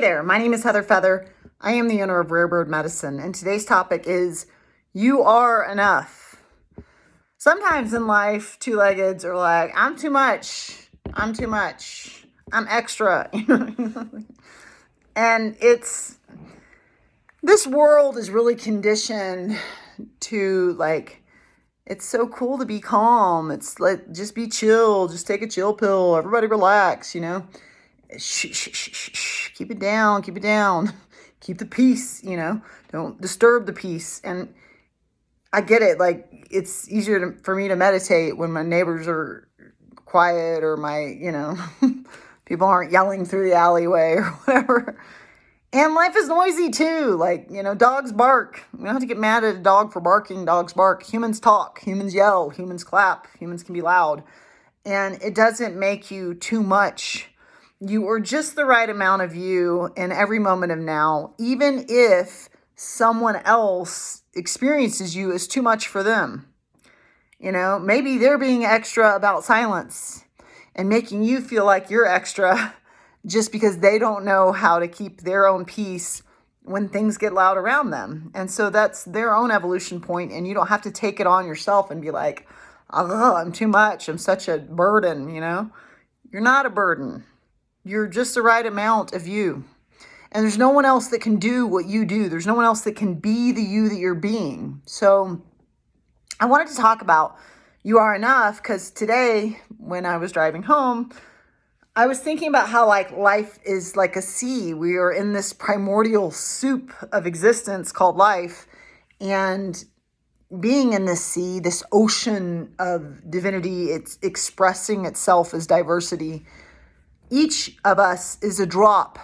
Hey there, my name is Heather Feather. I am the owner of Rare Bird Medicine, and today's topic is you are enough. Sometimes in life, two-leggeds are like, I'm too much, I'm too much, I'm extra. And this world is really conditioned to it's so cool to be calm. It's like, just be chill, just take a chill pill, everybody relax, shh, shh, shh, shh, shh. Keep it down, keep it down. Keep the peace, don't disturb the peace. And I get it. Like, it's easier for me to meditate when my neighbors are quiet or people aren't yelling through the alleyway or whatever. And life is noisy too. Dogs bark. You don't have to get mad at a dog for barking. Dogs bark. Humans talk. Humans yell. Humans clap. Humans can be loud. And it doesn't make you too much. You are just the right amount of you in every moment of now, even if someone else experiences you as too much for them. Maybe they're being extra about silence and making you feel like you're extra just because they don't know how to keep their own peace when things get loud around them. And so that's their own evolution point, and you don't have to take it on yourself and be like, oh, I'm too much. I'm such a burden, You're not a burden. You're just the right amount of you. And there's no one else that can do what you do. There's no one else that can be the you that you're being. So I wanted to talk about you are enough because today when I was driving home, I was thinking about how life is like a sea. We are in this primordial soup of existence called life. And being in this sea, this ocean of divinity, it's expressing itself as diversity. Each of us is a drop,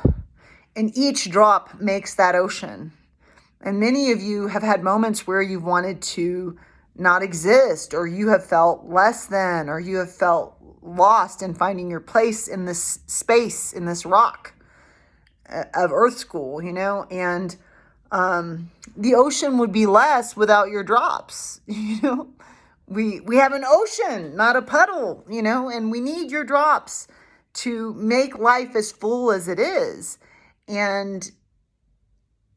and each drop makes that ocean. And many of you have had moments where you've wanted to not exist, or you have felt less than, or you have felt lost in finding your place in this space, in this rock of Earth School, and the ocean would be less without your drops, We have an ocean, not a puddle, and we need your drops to make life as full as it is. And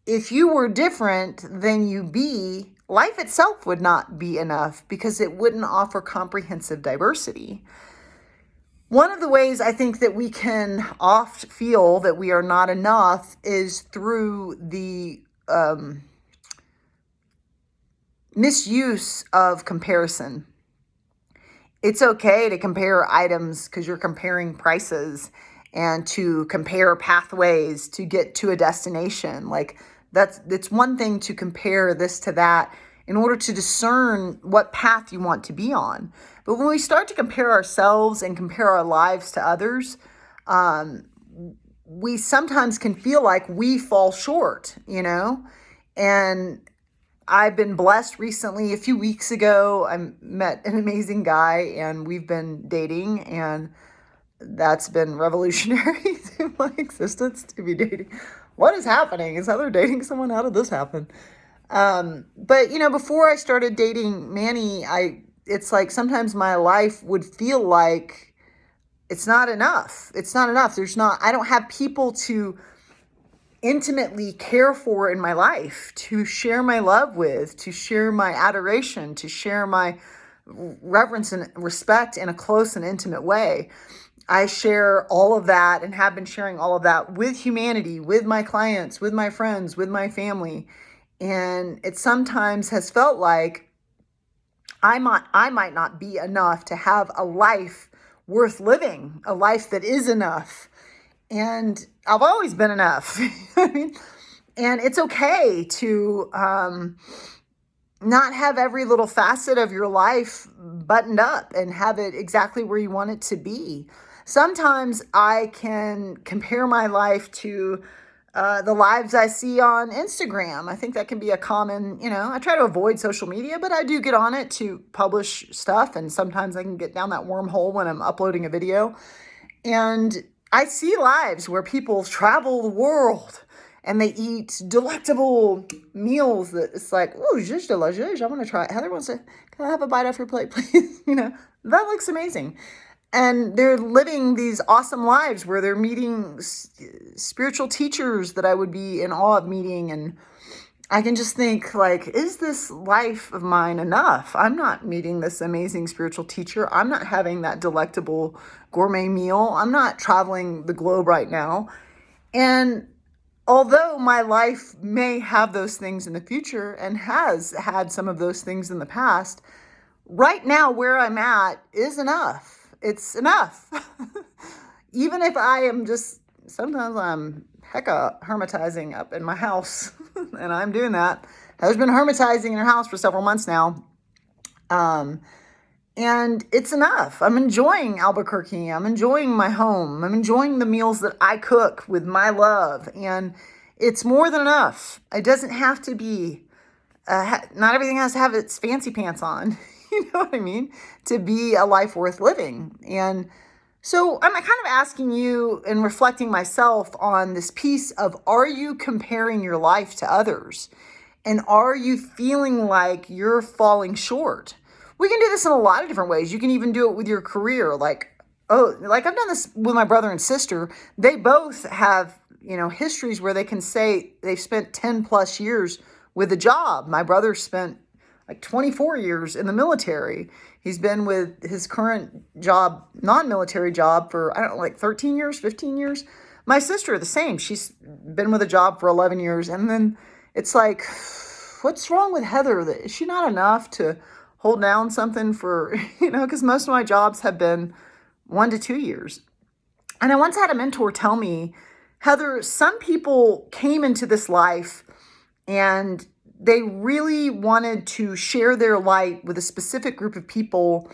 if you were different than you be, life itself would not be enough because it wouldn't offer comprehensive diversity. One of the ways I think that we can oft feel that we are not enough is through the misuse of comparison. It's okay to compare items because you're comparing prices and to compare pathways to get to a destination. It's one thing to compare this to that in order to discern what path you want to be on. But when we start to compare ourselves and compare our lives to others, we sometimes can feel like we fall short, and I've been blessed recently. A few weeks ago, I met an amazing guy and we've been dating, and that's been revolutionary to my existence to be dating. What is happening? Is Heather dating someone? How did this happen? But before I started dating Manny, it's like sometimes my life would feel like it's not enough. It's not enough. I don't have people to intimately care for in my life, to share my love with, to share my adoration, to share my reverence and respect in a close and intimate way. I share all of that and have been sharing all of that with humanity, with my clients, with my friends, with my family. And it sometimes has felt like I might not be enough to have a life worth living, a life that is enough. And I've always been enough. And it's okay to not have every little facet of your life buttoned up and have it exactly where you want it to be. Sometimes I can compare my life to the lives I see on Instagram. I think that can be a common, I try to avoid social media, but I do get on it to publish stuff. And sometimes I can get down that wormhole when I'm uploading a video. And I see lives where people travel the world and they eat delectable meals that it's like, oh, juste delicious. I want to try it. Heather wants to, can I have a bite off your plate, please? That looks amazing. And they're living these awesome lives where they're meeting spiritual teachers that I would be in awe of meeting. And I can just think, like, is this life of mine enough? I'm not meeting this amazing spiritual teacher. I'm not having that delectable gourmet meal. I'm not traveling the globe right now. And although my life may have those things in the future and has had some of those things in the past, right now where I'm at is enough. It's enough. Even if I am just, sometimes I'm hecka hermitizing up in my house, and I'm doing that. Heather's been hermitizing in her house for several months now. And it's enough. I'm enjoying Albuquerque. I'm enjoying my home. I'm enjoying the meals that I cook with my love. And it's more than enough. It doesn't have to be, not everything has to have its fancy pants on. You know what I mean? To be a life worth living. And so I'm kind of asking you and reflecting myself on this piece of, are you comparing your life to others? And are you feeling like you're falling short? We can do this in a lot of different ways. You can even do it with your career. Like I've done this with my brother and sister. They both have, histories where they can say they've spent 10 plus years with a job. My brother spent like 24 years in the military. He's been with his current job, non-military job, for, I don't know, like 13 years, 15 years. My sister, the same. She's been with a job for 11 years. And then it's like, what's wrong with Heather? Is she not enough to hold down something for, because most of my jobs have been 1 to 2 years. And I once had a mentor tell me, Heather, some people came into this life and they really wanted to share their light with a specific group of people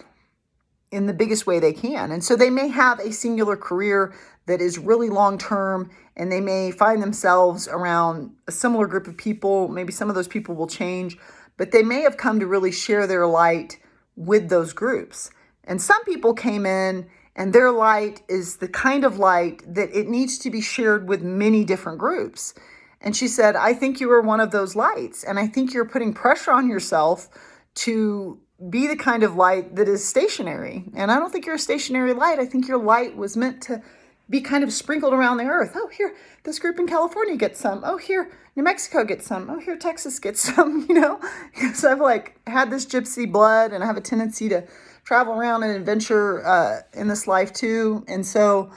in the biggest way they can. And so they may have a singular career that is really long-term, and they may find themselves around a similar group of people. Maybe some of those people will change, but they may have come to really share their light with those groups. And some people came in and their light is the kind of light that it needs to be shared with many different groups. And she said, I think you are one of those lights. And I think you're putting pressure on yourself to be the kind of light that is stationary. And I don't think you're a stationary light. I think your light was meant to be kind of sprinkled around the earth. Oh, here, this group in California gets some. Oh, here, New Mexico gets some. Oh, here, Texas gets some, because I've had this gypsy blood and I have a tendency to travel around and adventure in this life too. And so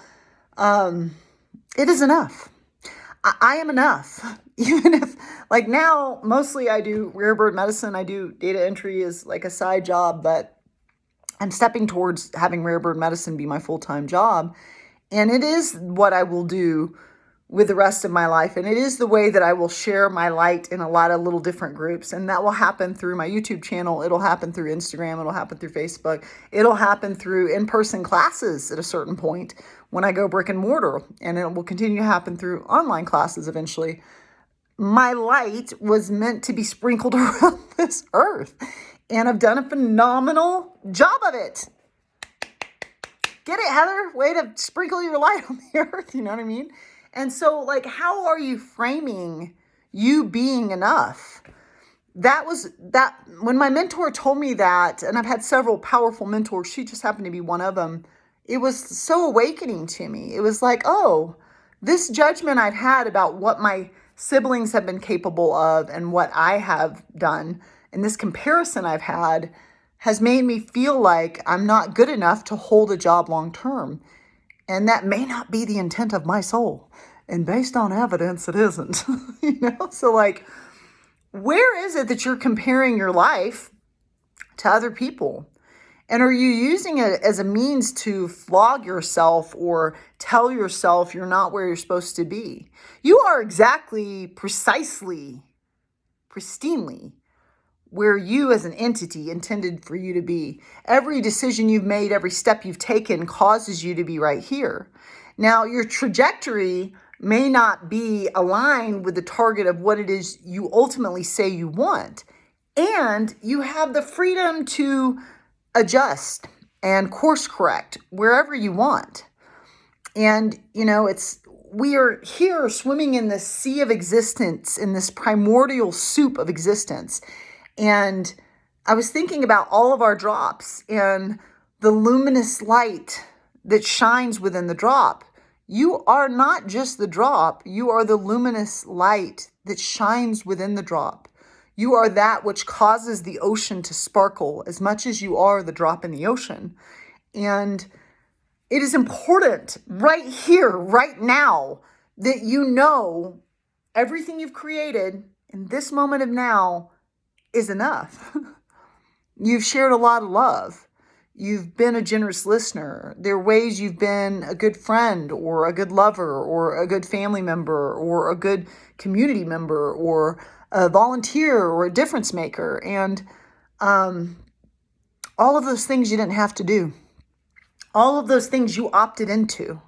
it is enough. I am enough. Even if, now, mostly I do rare bird medicine. I do data entry as a side job, but I'm stepping towards having rare bird medicine be my full-time job. And it is what I will do with the rest of my life. And it is the way that I will share my light in a lot of little different groups. And that will happen through my YouTube channel. It'll happen through Instagram. It'll happen through Facebook. It'll happen through in-person classes at a certain point when I go brick and mortar. And it will continue to happen through online classes eventually. My light was meant to be sprinkled around this earth. And I've done a phenomenal job of it. Get it, Heather? Way to sprinkle your light on the earth. You know what I mean? And so, how are you framing you being enough? That when my mentor told me that, and I've had several powerful mentors, she just happened to be one of them. It was so awakening to me. It was like, oh, this judgment I've had about what my siblings have been capable of and what I have done, and this comparison I've had has made me feel like I'm not good enough to hold a job long term. And that may not be the intent of my soul. And based on evidence, it isn't. So where is it that you're comparing your life to other people? And are you using it as a means to flog yourself or tell yourself you're not where you're supposed to be? You are exactly, precisely, pristinely where you as an entity intended for you to be. Every decision you've made, every step you've taken causes you to be right here. Now, your trajectory may not be aligned with the target of what it is you ultimately say you want. And you have the freedom to adjust and course correct wherever you want. And, we are here swimming in this sea of existence, in this primordial soup of existence. And I was thinking about all of our drops and the luminous light that shines within the drop. You are not just the drop. You are the luminous light that shines within the drop. You are that which causes the ocean to sparkle as much as you are the drop in the ocean. And it is important right here, right now, that you know everything you've created in this moment of now is enough. You've shared a lot of love. You've been a generous listener. There are ways you've been a good friend or a good lover or a good family member or a good community member or a volunteer or a difference maker. And all of those things you didn't have to do. All of those things you opted into.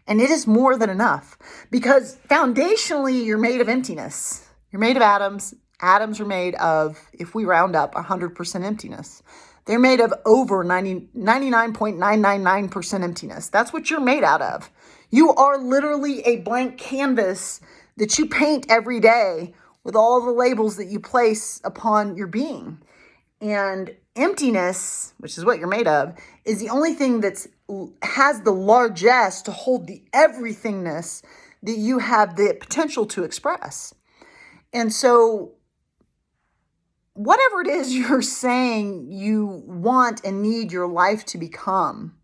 And it is more than enough, because foundationally you're made of emptiness. You're made of atoms. Atoms are made of, if we round up, 100% emptiness. They're made of over 99.999% emptiness. That's what you're made out of. You are literally a blank canvas that you paint every day with all the labels that you place upon your being. And emptiness, which is what you're made of, is the only thing that has the largesse to hold the everythingness that you have the potential to express. And so whatever it is you're saying you want and need your life to become,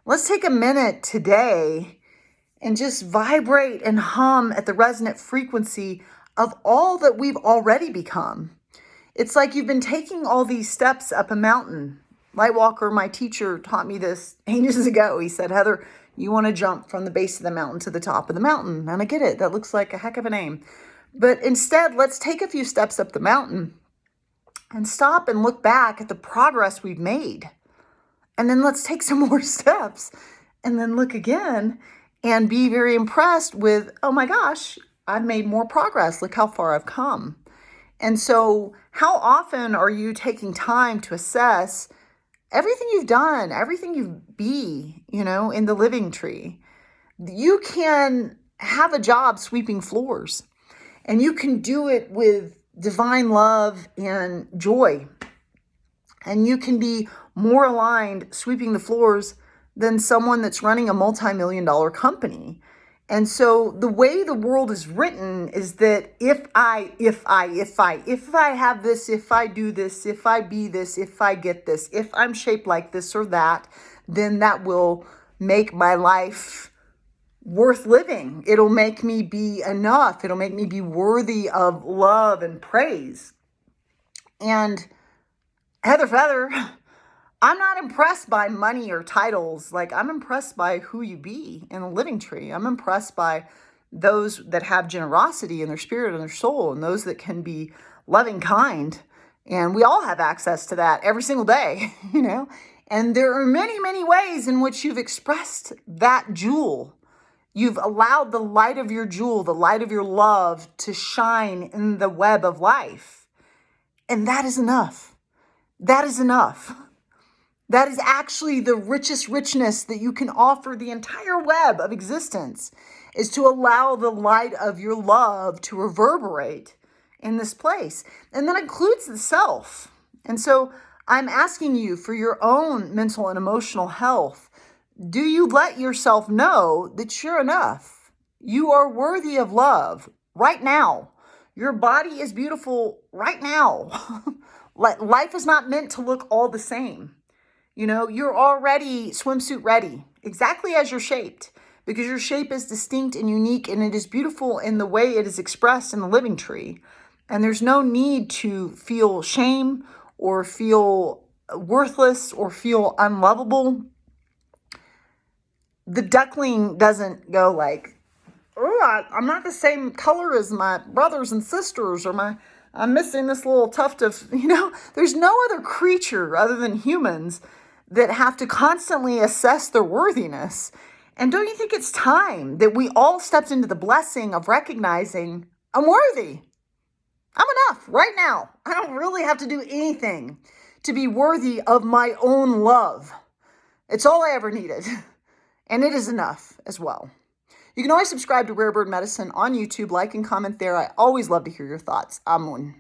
let's take a minute today and just vibrate and hum at the resonant frequency of all that we've already become. It's like you've been taking all these steps up a mountain. Lightwalker, my teacher, taught me this ages ago. He said, Heather, you want to jump from the base of the mountain to the top of the mountain. And I get it. That looks like a heck of a name. But instead, let's take a few steps up the mountain and stop and look back at the progress we've made. And then let's take some more steps and then look again and be very impressed with, oh my gosh, I've made more progress. Look how far I've come. And so how often are you taking time to assess everything you've done, everything you be, in the living tree? You can have a job sweeping floors, and you can do it with divine love and joy. And you can be more aligned sweeping the floors than someone that's running a multi-million-dollar company. And so the way the world is written is that if I have this, if I do this, if I be this, if I get this, if I'm shaped like this or that, then that will make my life worth living. It'll make me be enough. It'll make me be worthy of love and praise. And Heather Feather, I'm not impressed by money or titles. Like, I'm impressed by who you be in the living tree. I'm impressed by those that have generosity in their spirit and their soul, and those that can be loving, kind. And we all have access to that every single day, And there are many, many ways in which you've expressed that jewel. You've allowed the light of your jewel, the light of your love, to shine in the web of life. And that is enough. That is enough. That is actually the richest richness that you can offer the entire web of existence, is to allow the light of your love to reverberate in this place. And that includes the self. And so I'm asking you for your own mental and emotional health. Do you let yourself know that you're enough? You are worthy of love right now. Your body is beautiful right now. Life is not meant to look all the same. You're already swimsuit ready, exactly as you're shaped, because your shape is distinct and unique, and it is beautiful in the way it is expressed in the living tree. And there's no need to feel shame or feel worthless or feel unlovable. The duckling doesn't go like, oh, I'm not the same color as my brothers and sisters, or I'm missing this little tuft of, there's no other creature other than humans that have to constantly assess their worthiness. And don't you think it's time that we all stepped into the blessing of recognizing I'm worthy? I'm enough right now. I don't really have to do anything to be worthy of my own love. It's all I ever needed. And it is enough as well. You can always subscribe to Rare Bird Medicine on YouTube, like and comment there. I always love to hear your thoughts. Amun.